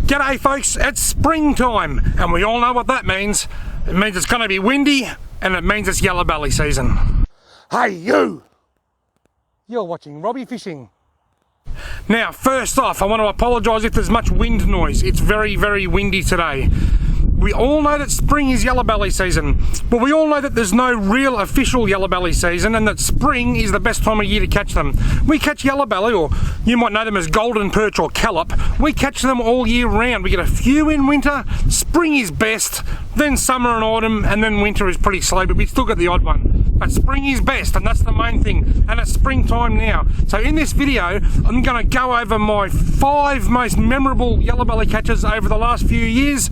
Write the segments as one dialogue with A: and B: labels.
A: G'day folks, it's springtime and we all know what that means. It means it's going to be windy and it means it's Yellowbelly season. Hey you! You're watching Robbie Fishing. Now first off, I want to apologise if there's much wind noise. It's very, very windy today. We all know that spring is Yellowbelly season, but we all know that there's no real official Yellowbelly season and that spring is the best time of year to catch them. We catch Yellowbelly, or you might know them as golden perch or callop. We catch them all year round. We get a few in winter, spring is best, then summer and autumn, and then winter is pretty slow, but we still get the odd one. But spring is best, and that's the main thing, and it's springtime now. So in this video, I'm going to go over my 5 most memorable Yellowbelly catches over the last few years,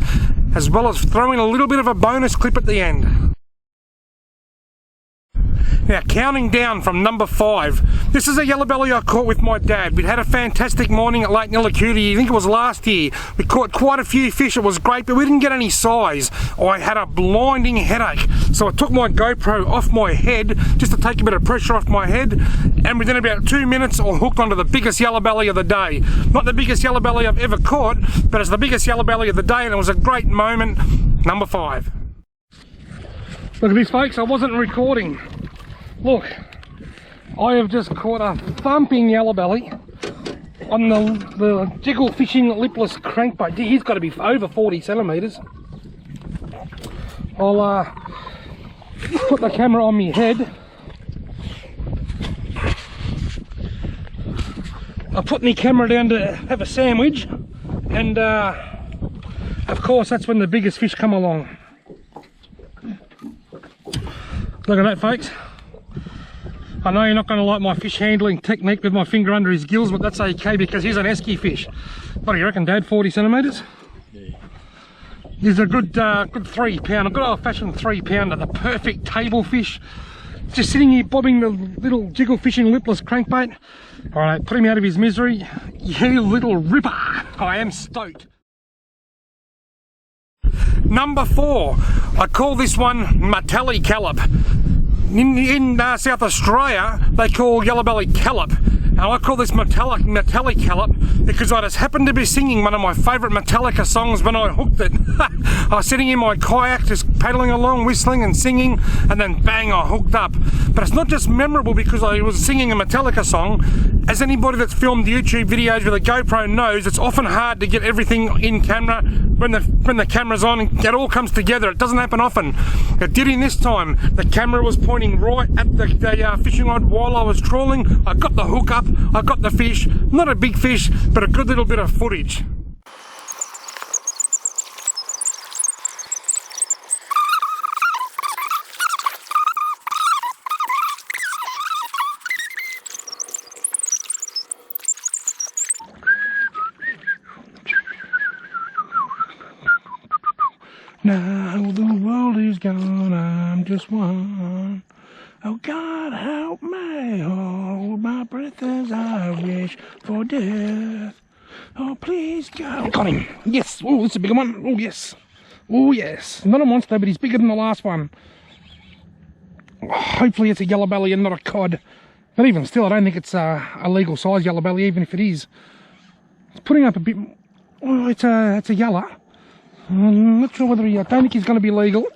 A: as well as throw in a little bit of a bonus clip at the end. Now, counting down from number 5. This is a Yellowbelly I caught with my dad. We'd had a fantastic morning at Lake Nillucuti. I think it was last year. We caught quite a few fish. It was great, but we didn't get any size. I had a blinding headache. So I took my GoPro off my head just to take a bit of pressure off my head. And within about 2 minutes, I hooked onto the biggest Yellowbelly of the day. Not the biggest Yellowbelly I've ever caught, but it's the biggest Yellowbelly of the day, and it was a great moment. Number 5. Look at this, folks. I wasn't recording. Look, I have just caught a thumping Yellowbelly on the jiggle fishing lipless crankbait. He's got to be over 40 centimetres. I'll put the camera on my head. I'll put my camera down to have a sandwich, and of course that's when the biggest fish come along. Look at that, folks. I know you're not going to like my fish handling technique with my finger under his gills, but that's okay because he's an esky fish. What do you reckon, Dad? 40 centimetres? Yeah. He's a good 3 pounder, a good old fashioned 3 pounder, the perfect table fish. Just sitting here bobbing the little jiggle fishing lipless crankbait. Alright, put him out of his misery. You little ripper! I am stoked. Number 4. I call this one Metallica callop. In South Australia, they call Yellowbelly callop. And I call this Metallica callop because I just happened to be singing one of my favourite Metallica songs when I hooked it. I was sitting in my kayak just paddling along, whistling and singing, and then bang, I hooked up. But it's not just memorable because I was singing a Metallica song. As anybody that's filmed YouTube videos with a GoPro knows, it's often hard to get everything in camera when the camera's on and it all comes together. It doesn't happen often. It did in this time. The camera was pointing right at the fishing rod while I was trawling. I got the hook up, I got the fish. Not a big fish, but a good little bit of footage. Now the world is gone, I'm just one. Oh God, help me, hold my breath as I wish for death. Oh please God. Got him. Yes. Oh, this is a bigger one. Oh yes. Oh yes. Not a monster, but he's bigger than the last one. Hopefully it's a Yellowbelly and not a cod. But even still, I don't think it's a legal size Yellowbelly, even if it is. It's putting up a bit. Oh, it's a yellow. I'm not sure whether I don't think he's going to be legal,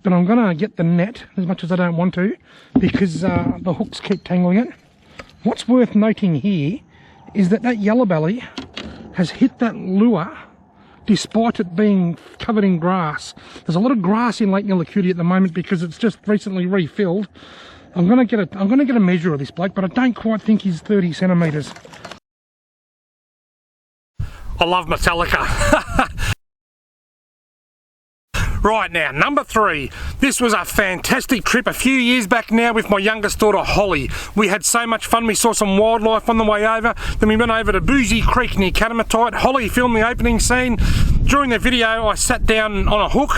A: but I'm going to get the net as much as I don't want to because the hooks keep tangling it. What's worth noting here is that Yellowbelly has hit that lure despite it being covered in grass. There's a lot of grass in Lake Nillucuti at the moment because it's just recently refilled. I'm going to get a measure of this bloke, but I don't quite think he's 30 centimetres. I love Metallica. Right now, number 3. This was a fantastic trip a few years back now with my youngest daughter Holly. We had so much fun. We saw some wildlife on the way over. Then we went over to Boozy Creek near Catamatite. Holly filmed the opening scene. During the video, I sat down on a hook.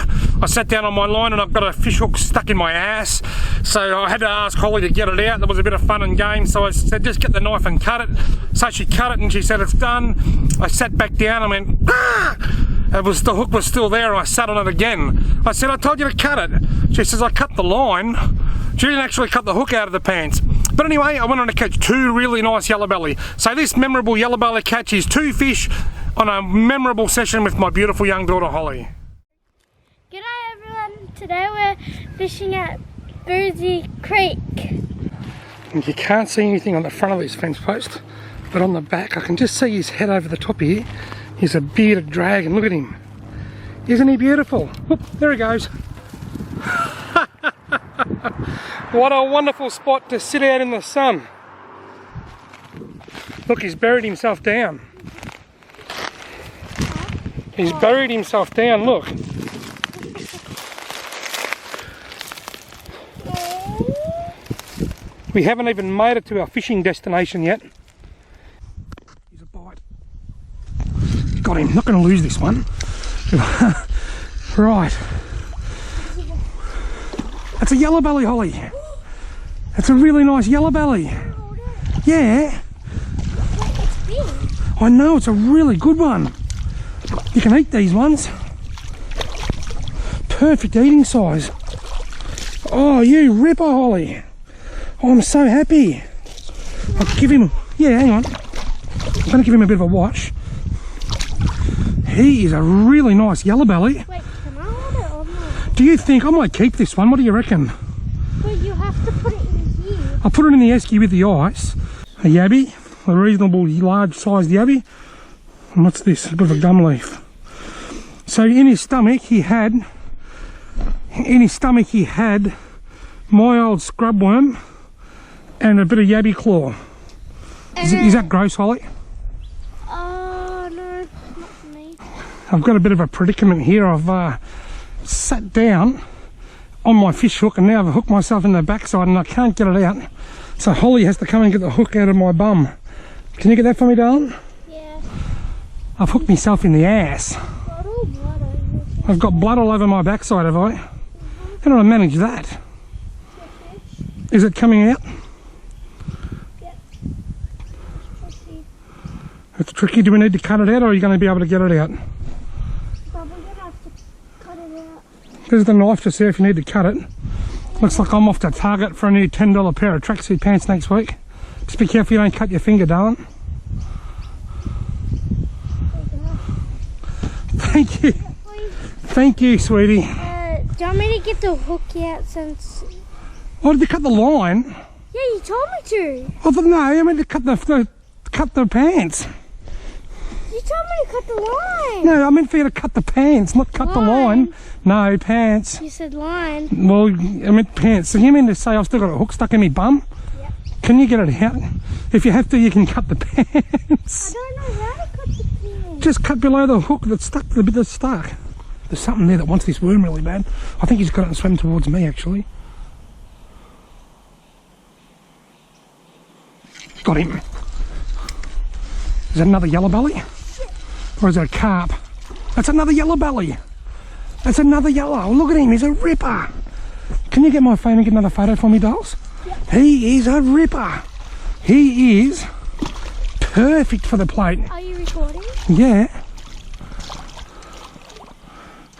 A: I sat down on my line and I've got a fish hook stuck in my ass. So I had to ask Holly to get it out. There was a bit of fun and game. So I said, just get the knife and cut it. So she cut it and she said, it's done. I sat back down and went, ah! The hook was still there and I sat on it again. I said, I told you to cut it. She says, I cut the line. She didn't actually cut the hook out of the pants. But anyway, I went on to catch 2 really nice Yellowbelly. So this memorable Yellowbelly catch is 2 fish on a memorable session with my beautiful young daughter Holly.
B: G'day everyone, today we're fishing at Boozy Creek.
A: And you can't see anything on the front of this fence post, but on the back I can just see his head over the top here. He's a bearded dragon, look at him. Isn't he beautiful? Whoop, there he goes. What a wonderful spot to sit out in the sun. Look, he's buried himself down. He's buried himself down, look. We haven't even made it to our fishing destination yet. Here's a bite. Got him, not going to lose this one. Right. That's a yellowbelly, Holly. That's a really nice yellowbelly. Yeah. I know, it's a really good one. You can eat these ones. Perfect eating size. Oh, you ripper, Holly. Oh, I'm so happy. I'll give him, yeah, hang on. I'm going to give him a bit of a wash. He is a really nice yellowbelly.
B: Wait, can I hold it or not?
A: Do you think I might keep this one? What do you reckon?
B: But you have to put it in here.
A: I'll put it in the esky with the ice. A yabby, a reasonable large sized yabby. And what's this? A bit of a gum leaf. So in his stomach he had my old scrub worm and a bit of yabby claw. Is that gross, Holly?
B: Oh no, not for me.
A: I've got a bit of a predicament here. I've sat down on my fish hook and now I've hooked myself in the backside and I can't get it out. So Holly has to come and get the hook out of my bum. Can you get that for me, darling?
B: Yeah.
A: I've hooked myself in the ass.
B: Got all blood over it.
A: I've got blood all over my backside, have I? How do I manage that? Is it coming out?
B: Yep.
A: It's tricky. Do we need to cut it out or are you going to be able to get it out?
B: Probably gonna have to cut it out.
A: There's the knife to see if you need to cut it. Looks like I'm off to Target for a new $10 pair of tracksuit pants next week. Just be careful you don't cut your finger, darling. Thank you. Thank you, sweetie.
B: Do you want me to get the hook out since...
A: Oh, did you cut the line?
B: Yeah, you told me to.
A: Oh, no, I meant to cut the pants.
B: You told me to cut the line.
A: No, I meant for you to cut the pants, not cut the line. No, pants.
B: You said line.
A: Well, I meant pants. So you mean to say I've still got a hook stuck in my bum?
B: Yep.
A: Can you get it out? If you have to, you can cut the
B: I
A: pants.
B: don't know how to cut the pants.
A: Just cut below the hook that's stuck, the bit that's stuck. There's something there that wants this worm really bad. I think he's got it and swam towards me, actually. Got him. Is that another yellowbelly? Or is it a carp? That's another yellowbelly. That's another yellow. Oh, look at him, he's a ripper. Can you get my phone and get another photo for me, dolls?
B: Yep.
A: He is a ripper. He is perfect for the plate.
B: Are you recording?
A: Yeah.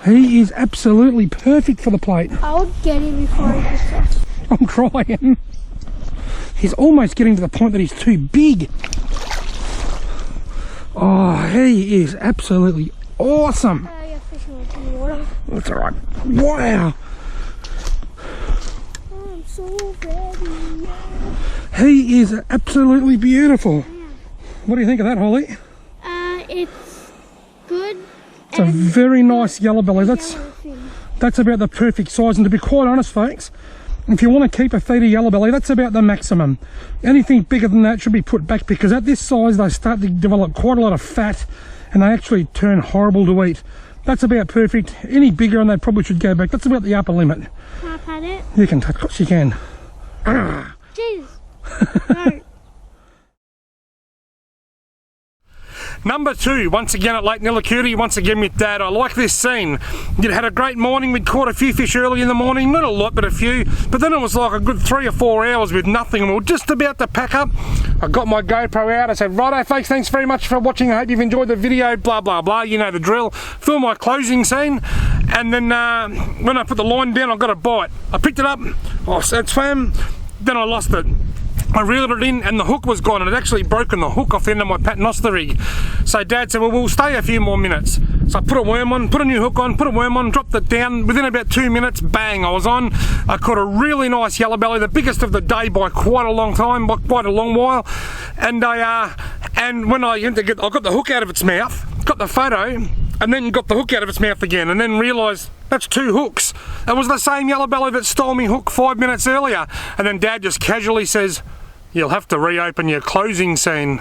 A: He is absolutely perfect for the plate.
B: I'll get him before he gets off.
A: I'm trying. He's almost getting to the point that he's too big. Oh, he is absolutely awesome.
B: You're fishing with the water.
A: That's all right. Wow.
B: I'm so ready.
A: He is absolutely beautiful. What do you think of that, Holly?
B: It's good.
A: It's a very nice yellowbelly.
B: Yellowfin.
A: That's about the perfect size. And to be quite honest, folks, if you want to keep a feeder yellowbelly, that's about the maximum. Anything bigger than that should be put back because at this size they start to develop quite a lot of fat and they actually turn horrible to eat. That's about perfect. Any bigger and they probably should go back. That's about the upper limit.
B: Can I pat it?
A: You can, of course you can.
B: Jesus. No.
A: Number 2, once again at Lake Nillikooty, once again with Dad. I like this scene. You'd had a great morning, we'd caught a few fish early in the morning, not a lot but a few, but then it was like a good 3 or 4 hours with nothing and we were just about to pack up. I got my GoPro out, I said, righto folks, thanks very much for watching, I hope you've enjoyed the video, blah blah blah, you know the drill. Film my closing scene, and then when I put the line down I got a bite. I picked it up, I swam, then I lost it. I reeled it in and the hook was gone. It had actually broken the hook off the end of my paternoster rig. So Dad said, well, we'll stay a few more minutes. So I put a worm on, put a new hook on, put a worm on, dropped it down. Within about 2 minutes, bang, I was on. I caught a really nice yellow belly, the biggest of the day by quite a long time, by quite a long while. And when I got the hook out of its mouth, got the photo, and then got the hook out of its mouth again, and then realised that's 2 hooks. It was the same yellow belly that stole me hook 5 minutes earlier. And then Dad just casually says, you'll have to reopen your closing scene.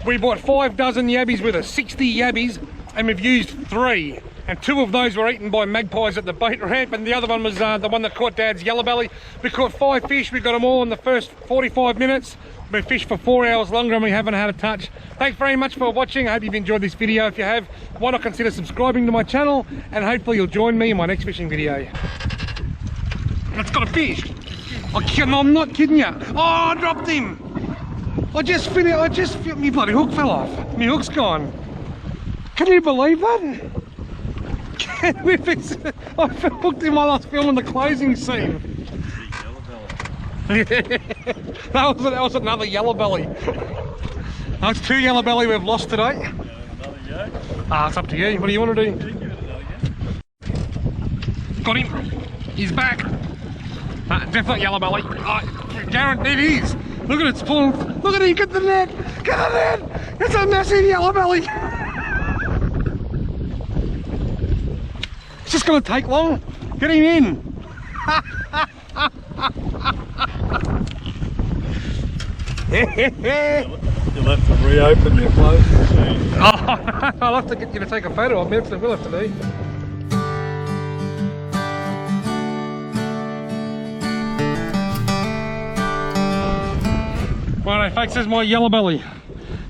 A: We bought 5 dozen yabbies with us, 60 yabbies, and we've used 3. And 2 of those were eaten by magpies at the bait ramp, and the other one was the one that caught Dad's yellow belly. We caught 5 fish, we got them all in the first 45 minutes. We've fished for 4 hours longer and we haven't had a touch. Thanks very much for watching. I hope you've enjoyed this video. If you have, why not consider subscribing to my channel, and hopefully you'll join me in my next fishing video. It's got a fish. I'm not kidding you. Oh, I dropped him. My bloody hook fell off. My hook's gone. Can you believe that? I hooked him while I was filming the closing scene. that was another yellow belly. That's 2 yellow belly we've lost today.
C: Another go?
A: It's up to you. What do you want to do? Got him. He's back. Definitely yellow belly. Guaranteed it is. Look at it, it's pulling. Look at him, get the net. Get the net. It's a massive yellow belly. It's just going to take long. Get him in.
C: You'll have to reopen your closing scene.
A: I'll have to get you to take a photo of me. That's what we'll have to do. Righto folks, there's my yellow belly.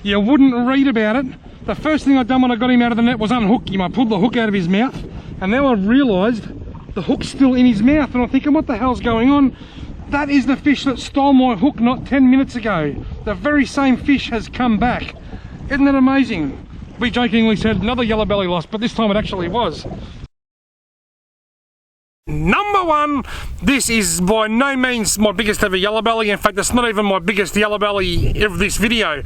A: You wouldn't read about it. The first thing I done when I got him out of the net was unhook him. I pulled the hook out of his mouth, and now I've realised the hook's still in his mouth, and I'm thinking, what the hell's going on? That is the fish that stole my hook not 10 minutes ago. The very same fish has come back. Isn't that amazing? We jokingly said another yellow belly lost, but this time it actually was. Number 1, this is by no means my biggest ever yellow belly. In fact, it's not even my biggest yellow belly of this video,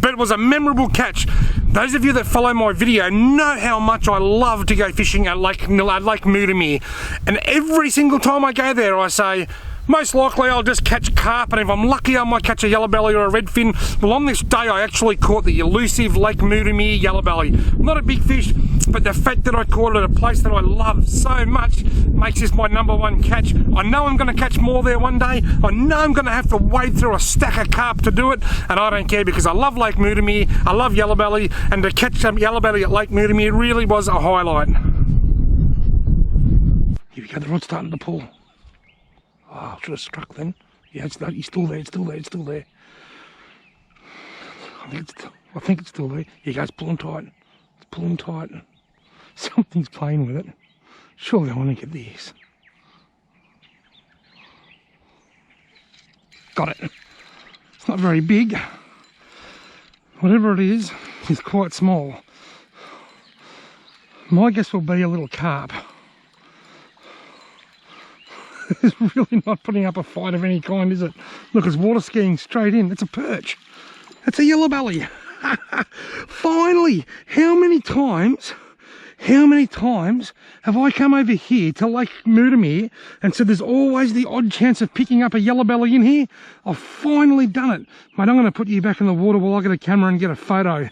A: but it was a memorable catch. Those of you that follow my video know how much I love to go fishing at Lake Mutamere, and every single time I go there I say, most likely I'll just catch carp, and if I'm lucky I might catch a yellow belly or a redfin. Well, on this day I actually caught the elusive Lake Mutamere yellow belly. Not a big fish, but the fact that I caught it at a place that I love so much makes this my number 1 catch. I know I'm going to catch more there one day. I know I'm going to have to wade through a stack of carp to do it, and I don't care because I love Lake Mutamere, I love yellow belly, and to catch some yellow belly at Lake Mutamere really was a highlight. Here we go, the rod's starting to pull. Oh, I should have struck then. Yeah, he's still there, it's still there, it's still there. I think it's still there. Here goes, pulling tight. It's pulling tight. Something's playing with it. Surely I want to get this. Got it. It's not very big. Whatever it is quite small. My guess will be a little carp. It's really not putting up a fight of any kind, is it? Look, it's water skiing straight in. It's a perch. It's a yellow belly. Finally! How many times have I come over here to Lake Mutamere and said there's always the odd chance of picking up a yellow belly in here? I've finally done it. Mate, I'm going to put you back in the water while I get a camera and get a photo.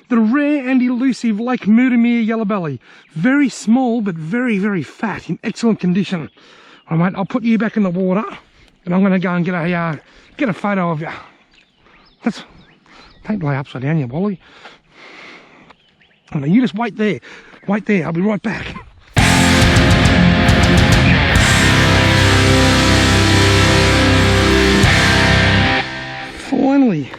A: The rare and elusive Lake Mutamere yellow belly. Very small, but very, very fat, in excellent condition. All right, mate, I'll put you back in the water and I'm going to go and get a photo of you. Don't lay upside down, you Wally. Oh, no, you just wait there. Wait there, I'll be right back. Finally,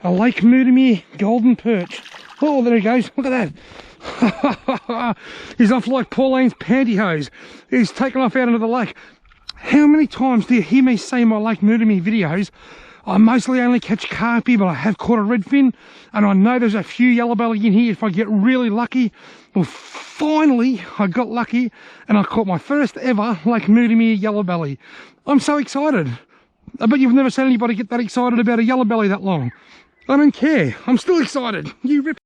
A: a Lake Mutamere golden perch. Oh, there he goes, look at that. He's off like Pauline's pantyhose. He's taken off out into the lake. How many times do you hear me say in my Lake Mutamere videos, I mostly only catch carpy, but I have caught a redfin, and I know there's a few yellowbelly in here if I get really lucky. Well, finally, I got lucky, and I caught my first ever Lake Moodymere yellowbelly. I'm so excited. I bet you've never seen anybody get that excited about a yellowbelly that long. I don't care. I'm still excited. You rip.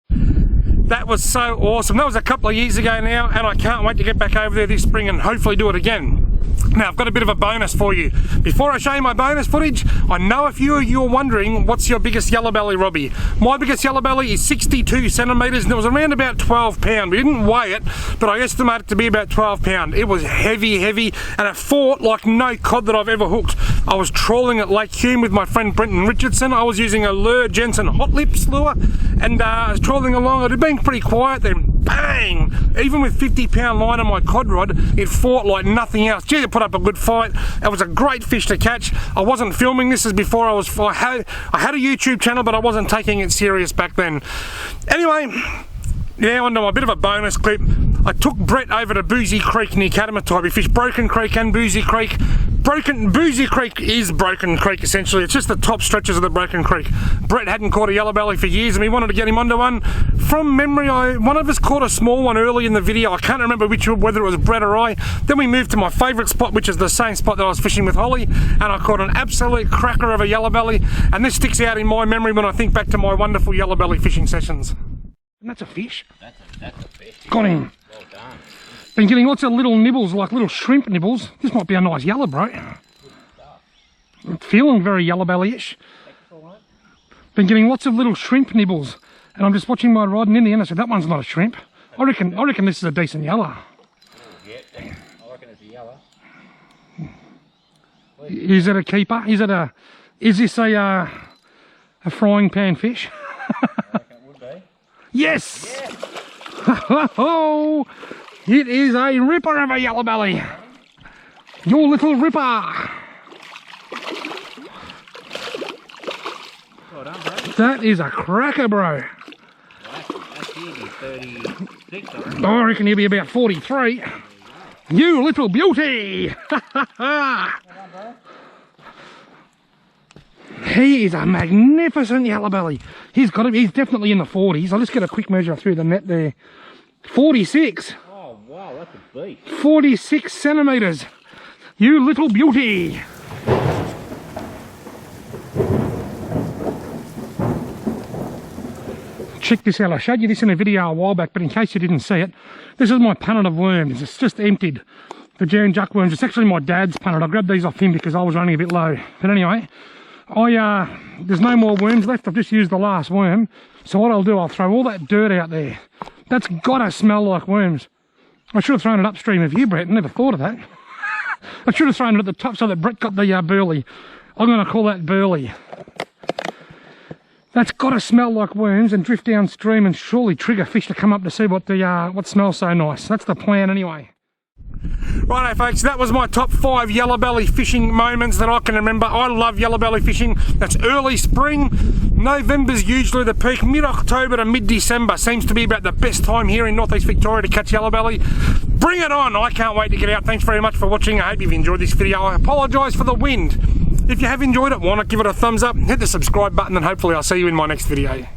A: That was so awesome. That was a couple of years ago now, and I can't wait to get back over there this spring and hopefully do it again. Now, I've got a bit of a bonus for you. Before I show you my bonus footage, I know a few of you are wondering, what's your biggest yellowbelly, Robbie? My biggest yellowbelly is 62 centimetres, and it was around about 12 pound. We didn't weigh it, but I estimate it to be about 12 pound. It was heavy, and it fought like no cod that I've ever hooked. I was trawling at Lake Hume with my friend Brenton Richardson. I was using a Lure Jensen Hot Lips lure, and I was trawling along. It had been pretty quiet, then bang! Even with 50-pound line on my cod rod, it fought like nothing else. Gee, it put up a good fight. It was a great fish to catch. I wasn't filming this as before. I had a YouTube channel, but I wasn't taking it serious back then. Anyway, now onto my bit of a bonus clip. I took Brett over to Boozy Creek near Catamata. We fished Broken Creek and Boozy Creek. Boozy Creek is Broken Creek essentially. It's just the top stretches of the Broken Creek. Brett hadn't caught a yellowbelly for years and we wanted to get him onto one. From memory, one of us caught a small one early in the video. I can't remember whether it was Brett or I. Then we moved to my favourite spot, which is the same spot that I was fishing with Holly, and I caught an absolute cracker of a yellowbelly, and this sticks out in my memory when I think back to my wonderful yellowbelly fishing sessions. And that's a fish.
D: That's a fish.
A: Got him.
D: Well done.
A: Been getting lots of little nibbles, like little shrimp nibbles. This might be a nice yellow, bro. I'm feeling very yellowbelly-ish. Been getting lots of little shrimp nibbles, and I'm just watching my rod, and in the end I said, that one's not a shrimp. I reckon this is a decent yellow.
D: Yeah, I reckon it's a yellow.
A: Is it a keeper? Is this a frying pan fish?
D: I reckon it would be.
A: Yes!
D: Yeah.
A: Oh, it is a ripper of a yellowbelly. Your little ripper.
D: Well done, bro.
A: That is a cracker, bro.
D: That's easy, 36, I reckon.
A: I reckon he'll be about 43. You little beauty. He is a magnificent yellowbelly. He's definitely in the 40s. I'll just get a quick measure through the net there. 46.
D: Oh, wow, that's a beast.
A: 46 centimetres. You little beauty. Check this out. I showed you this in a video a while back, but in case you didn't see it, this is my punnet of worms. It's just emptied. The Jan Juck worms. It's actually my dad's punnet. I grabbed these off him because I was running a bit low. But anyway, there's no more worms left. I've just used the last worm. So what I'll do, I'll throw all that dirt out there. That's gotta smell like worms. I should have thrown it upstream of you, Brett. I never thought of that. I should have thrown it at the top so that Brett got the burley. I'm gonna call that burley. That's gotta smell like worms and drift downstream and surely trigger fish to come up to see what smells so nice. That's the plan anyway. Righto folks, that was my top 5 yellowbelly fishing moments that I can remember. I love yellowbelly fishing. That's early spring. November's usually the peak. Mid-October to mid-December seems to be about the best time here in northeast Victoria to catch yellowbelly. Bring it on. I can't wait to get out. Thanks very much for watching. I hope you've enjoyed this video. I apologise for the wind. If you have enjoyed it, why not give it a thumbs up, hit the subscribe button, and hopefully I'll see you in my next video.